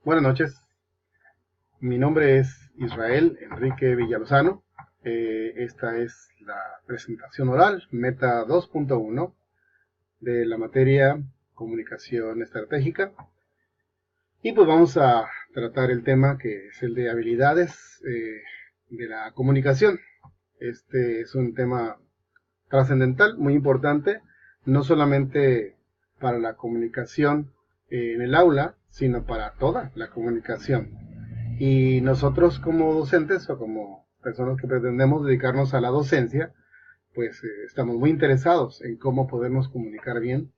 Buenas noches, mi nombre es Israel Enrique Villalozano. Esta es la presentación oral, Meta 2.1 de la materia Comunicación Estratégica. Y pues vamos a tratar el tema que es el de habilidades de la comunicación. Este es un tema trascendental, muy importante, no solamente para la comunicación en el aula, sino para toda la comunicación. Y nosotros como docentes o como personas que pretendemos dedicarnos a la docencia, pues estamos muy interesados en cómo podemos comunicar bien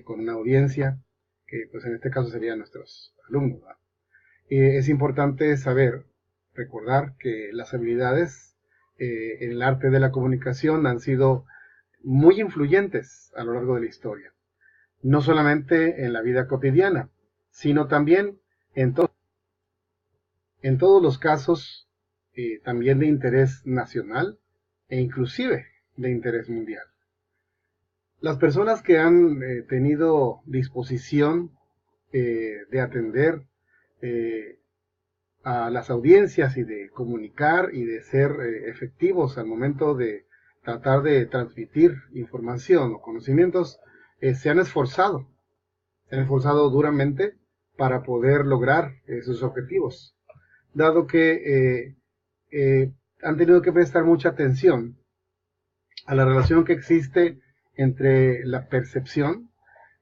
con una audiencia, que pues en este caso serían nuestros alumnos, ¿verdad? Es importante saber, recordar que las habilidades en el arte de la comunicación han sido muy influyentes a lo largo de la historia, no solamente en la vida cotidiana, sino también en, to en todos los casos también de interés nacional e inclusive de interés mundial. Las personas que han tenido disposición de atender eh, a las audiencias y de comunicar y de ser efectivos al momento de tratar de transmitir información o conocimientos, se han esforzado duramente para poder lograr sus objetivos, dado que han tenido que prestar mucha atención a la relación que existe entre la percepción,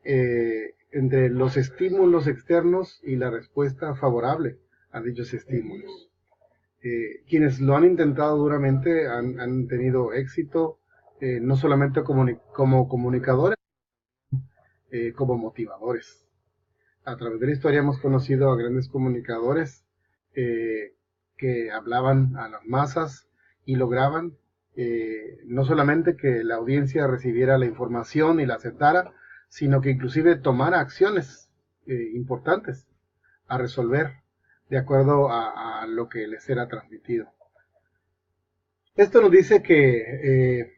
entre los estímulos externos y la respuesta favorable a dichos estímulos. Quienes lo han intentado duramente han tenido éxito, no solamente como comunicadores, como motivadores. A través de la historia hemos conocido a grandes comunicadores eh, que hablaban a las masas y lograban no solamente que la audiencia recibiera la información y la aceptara, sino que inclusive tomara acciones importantes a resolver de acuerdo a lo que les era transmitido. Esto nos dice que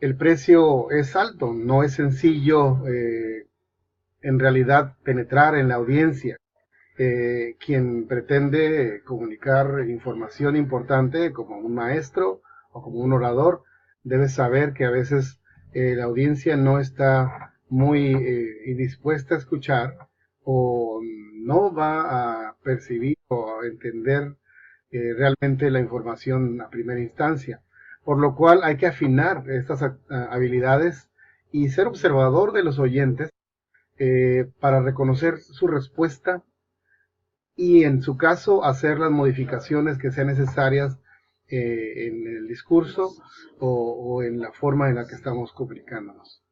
el precio es alto, no es sencillo en realidad penetrar en la audiencia. Quien pretende comunicar información importante como un maestro o como un orador debe saber que a veces la audiencia no está muy dispuesta a escuchar o no va a percibir o a entender realmente la información a primera instancia. Por lo cual hay que afinar estas habilidades y ser observador de los oyentes para reconocer su respuesta y en su caso hacer las modificaciones que sean necesarias en el discurso o en la forma en la que estamos comunicándonos.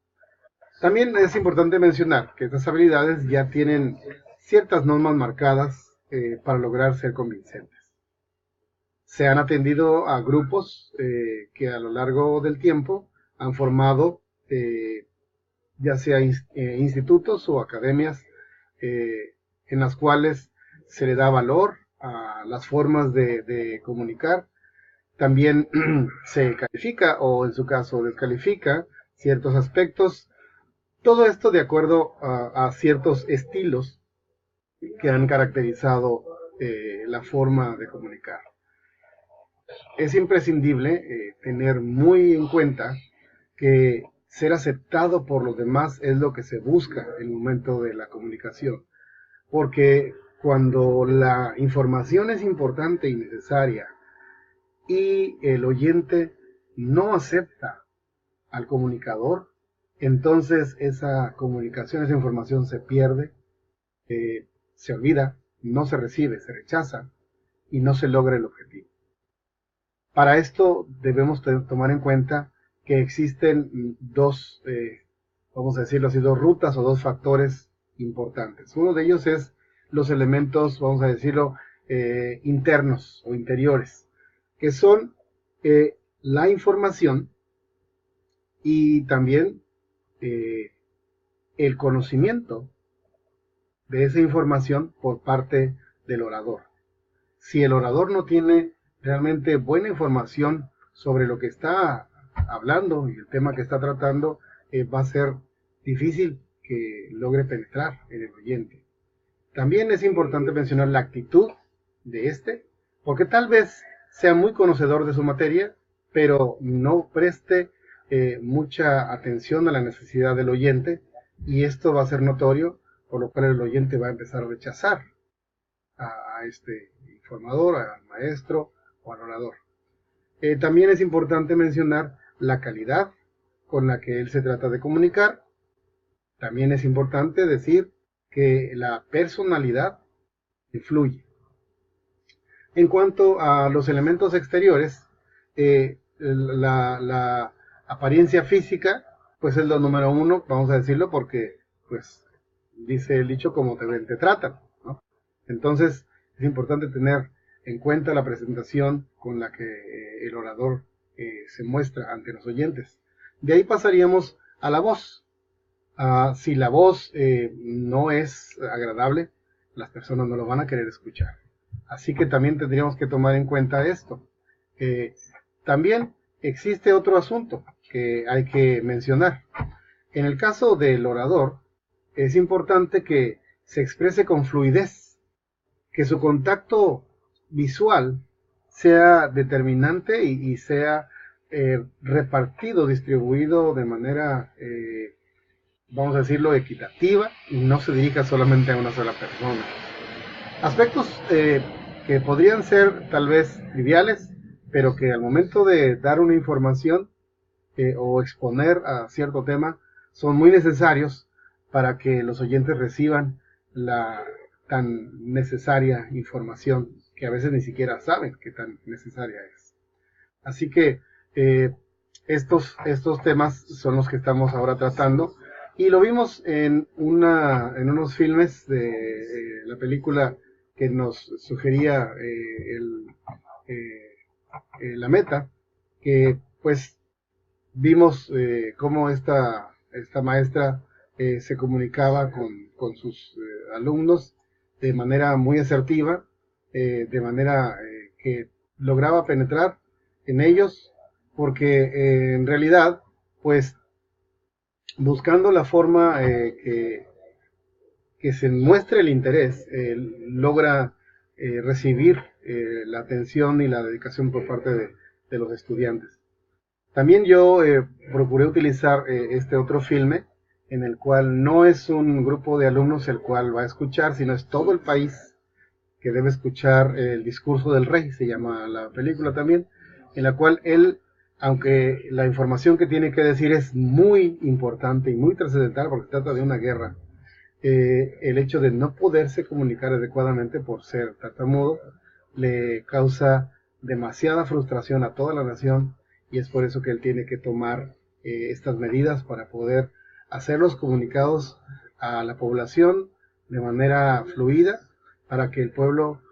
También es importante mencionar que estas habilidades ya tienen ciertas normas marcadas para lograr ser convincentes. Se han atendido a grupos que a lo largo del tiempo han formado ya sea institutos o academias en las cuales se le da valor a las formas de comunicar. También se califica o en su caso descalifica ciertos aspectos. Todo esto de acuerdo a ciertos estilos que han caracterizado la forma de comunicar. Es imprescindible tener muy en cuenta que ser aceptado por los demás es lo que se busca en el momento de la comunicación, porque cuando la información es importante y necesaria y el oyente no acepta al comunicador, entonces esa comunicación, esa información se pierde, se olvida, no se recibe, se rechaza y no se logra el objetivo. Para esto debemos tomar en cuenta que existen dos, vamos a decirlo así, dos rutas o dos factores importantes. Uno de ellos es los elementos, vamos a decirlo, internos o interiores, que son la información y también eh, el conocimiento de esa información por parte del orador. Si el orador no tiene realmente buena información sobre lo que está hablando y el tema que está tratando, va a ser difícil que logre penetrar en el oyente. También es importante mencionar la actitud de porque tal vez sea muy conocedor de su materia, pero no preste mucha atención a la necesidad del oyente, y esto va a ser notorio, por lo cual el oyente va a empezar a rechazar a este informador, al maestro o al orador. También es importante mencionar la calidad con la que él se trata de comunicar. También es importante decir que la personalidad influye. En cuanto a los elementos exteriores, la apariencia física, pues es lo número uno, vamos a decirlo, porque, pues, dice el dicho, como te ven, te tratan, ¿no? Entonces, es importante tener en cuenta la presentación con la que el orador se muestra ante los oyentes. De ahí pasaríamos a la voz. Si la voz no es agradable, las personas no lo van a querer escuchar. Así que también tendríamos que tomar en cuenta esto. También existe otro asunto que hay que mencionar. En el caso del orador, es importante que se exprese con fluidez, que su contacto visual sea determinante y sea repartido, distribuido de manera, vamos a decirlo, equitativa, y no se dirija solamente a una sola persona. Aspectos que podrían ser tal vez triviales, pero que al momento de dar una información o exponer a cierto tema son muy necesarios para que los oyentes reciban la tan necesaria información que a veces ni siquiera saben qué tan necesaria es. Así que estos temas son los que estamos ahora tratando, y lo vimos en unos filmes de la película que nos sugería la meta, que pues vimos cómo esta maestra se comunicaba con sus alumnos de manera muy asertiva, de manera que lograba penetrar en ellos, porque en realidad, pues, buscando la forma que se muestre el interés, logra recibir la atención y la dedicación por parte de los estudiantes. También yo procuré utilizar este otro filme, en el cual no es un grupo de alumnos el cual va a escuchar, sino es todo el país que debe escuchar el discurso del rey, se llama la película también, en la cual él, aunque la información que tiene que decir es muy importante y muy trascendental porque se trata de una guerra, el hecho de no poderse comunicar adecuadamente por ser tartamudo le causa demasiada frustración a toda la nación, y es por eso que él tiene que tomar estas medidas para poder hacer los comunicados a la población de manera fluida, para que el pueblo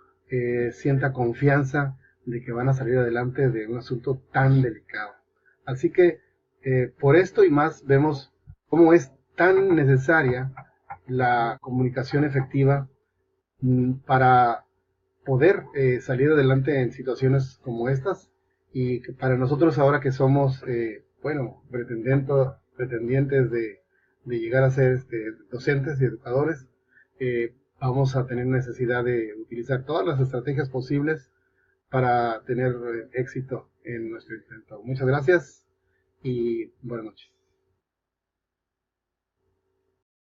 sienta confianza de que van a salir adelante de un asunto tan delicado. Así que por esto y más vemos cómo es tan necesaria la comunicación efectiva para poder salir adelante en situaciones como estas, y que para nosotros ahora que somos, pretendientes de llegar a ser docentes y educadores, vamos a tener necesidad de utilizar todas las estrategias posibles para tener éxito en nuestro intento. Muchas gracias y buenas noches.